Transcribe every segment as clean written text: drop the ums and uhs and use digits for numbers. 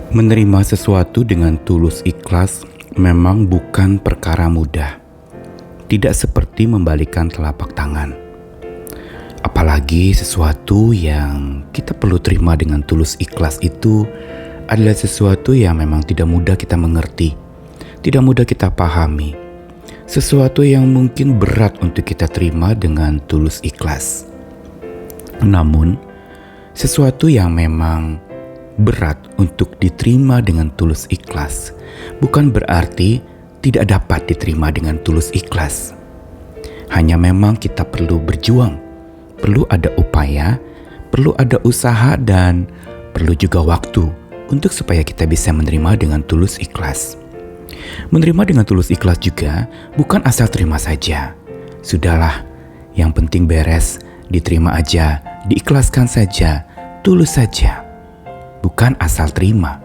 Menerima sesuatu dengan tulus ikhlas memang bukan perkara mudah. Tidak seperti membalikan telapak tangan. Apalagi sesuatu yang kita perlu terima dengan tulus ikhlas itu adalah sesuatu yang memang tidak mudah kita mengerti, tidak mudah kita pahami. Sesuatu yang mungkin berat untuk kita terima dengan tulus ikhlas. Namun, sesuatu yang memang berat untuk diterima dengan tulus ikhlas bukan berarti tidak dapat diterima dengan tulus ikhlas. Hanya memang kita perlu berjuang, perlu ada upaya, perlu ada usaha, dan perlu juga waktu untuk supaya kita bisa menerima dengan tulus ikhlas. Menerima dengan tulus ikhlas juga bukan asal terima saja. Sudahlah, yang penting beres, diterima aja, diikhlaskan saja, tulus saja. Bukan asal terima.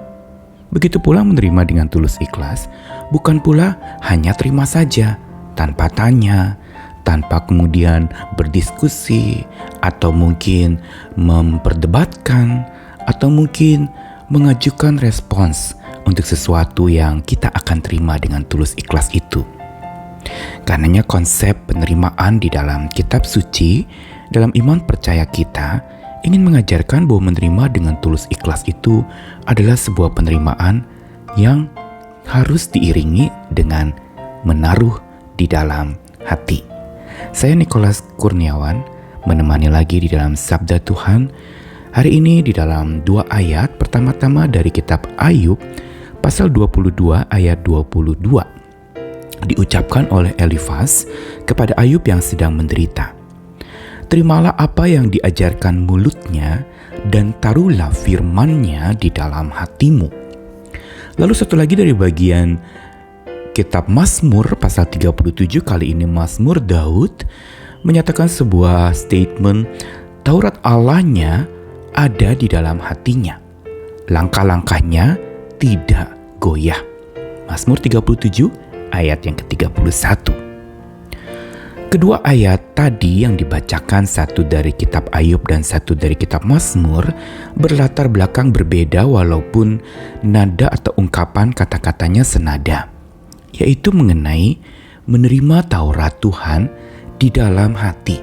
Begitu pula menerima dengan tulus ikhlas, bukan pula hanya terima saja, tanpa tanya, tanpa kemudian berdiskusi, atau mungkin memperdebatkan, atau mungkin mengajukan respons untuk sesuatu yang kita akan terima dengan tulus ikhlas itu. Karenanya konsep penerimaan di dalam kitab suci, dalam iman percaya kita, ingin mengajarkan bahwa menerima dengan tulus ikhlas itu adalah sebuah penerimaan yang harus diiringi dengan menaruh di dalam hati. Saya Nikolas Kurniawan menemani lagi di dalam Sabda Tuhan. Hari ini di dalam 2 ayat, pertama-tama dari kitab Ayub pasal 22 ayat 22. Diucapkan oleh Elifaz kepada Ayub yang sedang menderita. Terimalah apa yang diajarkan mulutnya dan taruhlah firman-Nya di dalam hatimu. Lalu satu lagi dari bagian kitab Mazmur pasal 37, kali ini Mazmur Daud menyatakan sebuah statement, Taurat Allahnya ada di dalam hatinya. Langkah-langkahnya tidak goyah. Mazmur 37 ayat yang ke-31. Kedua ayat tadi yang dibacakan, satu dari kitab Ayub dan satu dari kitab Mazmur, berlatar belakang berbeda walaupun nada atau ungkapan kata-katanya senada, yaitu mengenai menerima Taurat Tuhan di dalam hati.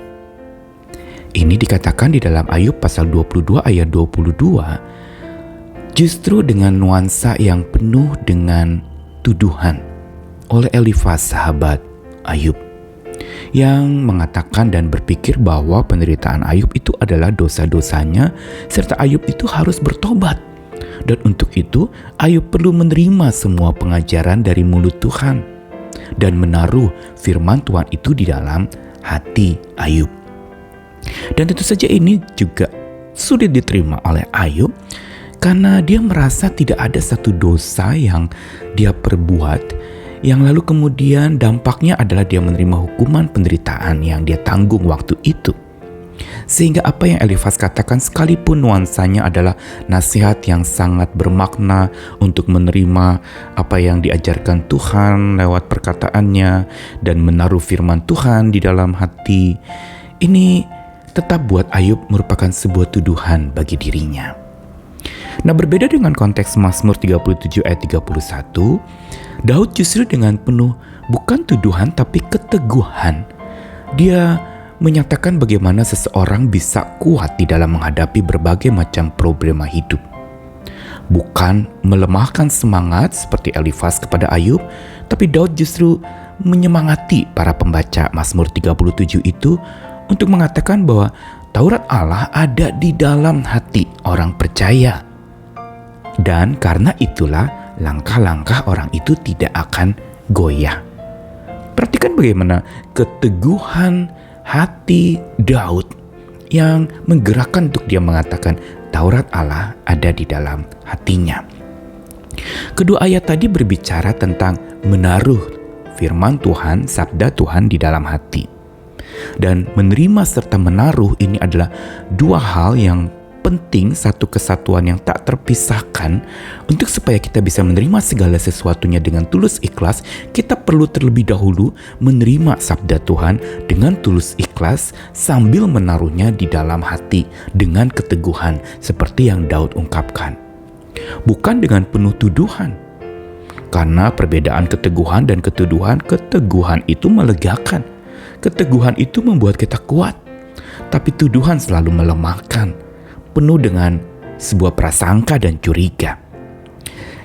Ini dikatakan di dalam Ayub pasal 22 ayat 22, justru dengan nuansa yang penuh dengan tuduhan oleh Elifaz sahabat Ayub, yang mengatakan dan berpikir bahwa penderitaan Ayub itu adalah dosa-dosanya, serta Ayub itu harus bertobat. Dan untuk itu, Ayub perlu menerima semua pengajaran dari mulut Tuhan dan menaruh firman Tuhan itu di dalam hati Ayub. Dan tentu saja ini juga sulit diterima oleh Ayub karena dia merasa tidak ada satu dosa yang dia perbuat yang lalu kemudian dampaknya adalah dia menerima hukuman penderitaan yang dia tanggung waktu itu. Sehingga apa yang Elifaz katakan, sekalipun nuansanya adalah nasihat yang sangat bermakna untuk menerima apa yang diajarkan Tuhan lewat perkataannya dan menaruh firman Tuhan di dalam hati, ini tetap buat Ayub merupakan sebuah tuduhan bagi dirinya. Nah, berbeda dengan konteks Mazmur 37 ayat 31, Daud justru dengan penuh bukan tuduhan tapi keteguhan. Dia menyatakan bagaimana seseorang bisa kuat di dalam menghadapi berbagai macam problema hidup. Bukan melemahkan semangat seperti Elifaz kepada Ayub, tapi Daud justru menyemangati para pembaca Mazmur 37 itu untuk mengatakan bahwa Taurat Allah ada di dalam hati orang percaya. Dan karena itulah langkah-langkah orang itu tidak akan goyah. Perhatikan bagaimana keteguhan hati Daud yang menggerakkan untuk dia mengatakan Taurat Allah ada di dalam hatinya. Kedua ayat tadi berbicara tentang menaruh firman Tuhan, sabda Tuhan di dalam hati. Dan menerima serta menaruh ini adalah dua hal yang penting, satu kesatuan yang tak terpisahkan. Untuk supaya kita bisa menerima segala sesuatunya dengan tulus ikhlas, kita perlu terlebih dahulu menerima sabda Tuhan dengan tulus ikhlas sambil menaruhnya di dalam hati dengan keteguhan seperti yang Daud ungkapkan. bukan dengan penuh tuduhan. Karena perbedaan keteguhan dan keteguhan itu melegakan. Keteguhan itu membuat kita kuat, tapi tuduhan selalu melemahkan, penuh dengan sebuah prasangka dan curiga.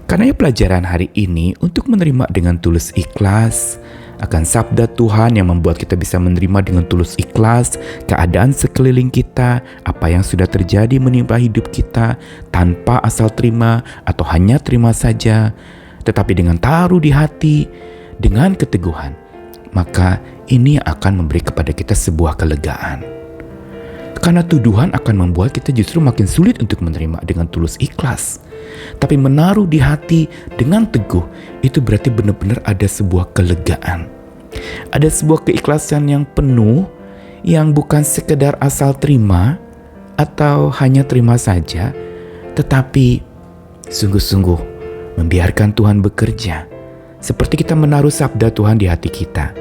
Karena pelajaran hari ini untuk menerima dengan tulus ikhlas akan sabda Tuhan yang membuat kita bisa menerima dengan tulus ikhlas keadaan sekeliling kita, apa yang sudah terjadi menimpa hidup kita, tanpa asal terima atau hanya terima saja, tetapi dengan taruh di hati, dengan keteguhan. Maka ini akan memberi kepada kita sebuah kelegaan. Karena tuduhan akan membuat kita justru makin sulit untuk menerima dengan tulus ikhlas. Tapi menaruh di hati dengan teguh, itu berarti benar-benar ada sebuah kelegaan. Ada sebuah keikhlasan yang penuh, yang bukan sekedar asal terima atau hanya terima saja, tetapi sungguh-sungguh membiarkan Tuhan bekerja. Seperti kita menaruh sabda Tuhan di hati kita.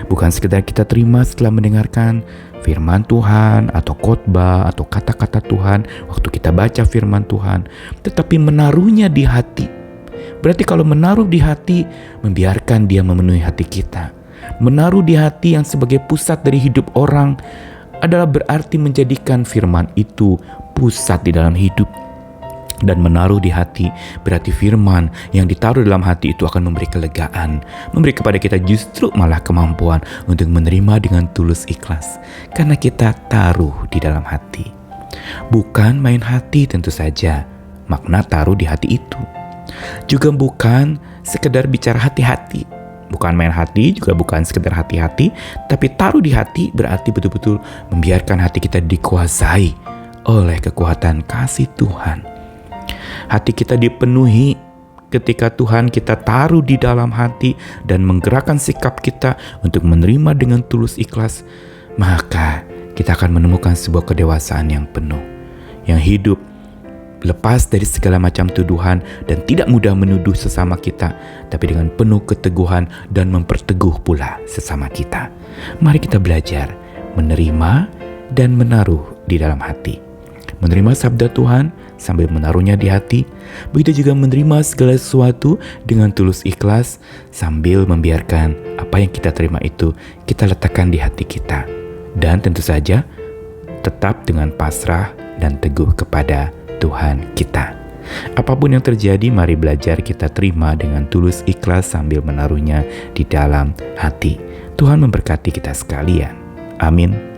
Bukan sekedar kita terima setelah mendengarkan firman Tuhan atau khotbah atau kata-kata Tuhan waktu kita baca firman Tuhan, tetapi menaruhnya di hati. Berarti kalau menaruh di hati, membiarkan dia memenuhi hati kita. Menaruh di hati yang sebagai pusat dari hidup orang adalah berarti menjadikan firman itu pusat di dalam hidup. Dan menaruh di hati berarti firman yang ditaruh dalam hati itu akan memberi kelegaan, memberi kepada kita justru malah kemampuan untuk menerima dengan tulus ikhlas, karena kita taruh di dalam hati. Bukan main hati tentu saja, makna taruh di hati itu. Juga bukan sekedar bicara hati-hati, bukan main hati, juga bukan sekedar hati-hati, tapi taruh di hati berarti betul-betul membiarkan hati kita dikuasai oleh kekuatan kasih Tuhan. Hati kita dipenuhi ketika Tuhan kita taruh di dalam hati dan menggerakkan sikap kita untuk menerima dengan tulus ikhlas, maka kita akan menemukan sebuah kedewasaan yang penuh, yang hidup lepas dari segala macam tuduhan dan tidak mudah menuduh sesama kita, tapi dengan penuh keteguhan dan memperteguh pula sesama kita. Mari kita belajar menerima dan menaruh di dalam hati. Menerima sabda Tuhan sambil menaruhnya di hati, begitu juga menerima segala sesuatu dengan tulus ikhlas sambil membiarkan apa yang kita terima itu kita letakkan di hati kita. Dan tentu saja tetap dengan pasrah dan teguh kepada Tuhan kita. Apapun yang terjadi, mari belajar kita terima dengan tulus ikhlas sambil menaruhnya di dalam hati. Tuhan memberkati kita sekalian. Amin.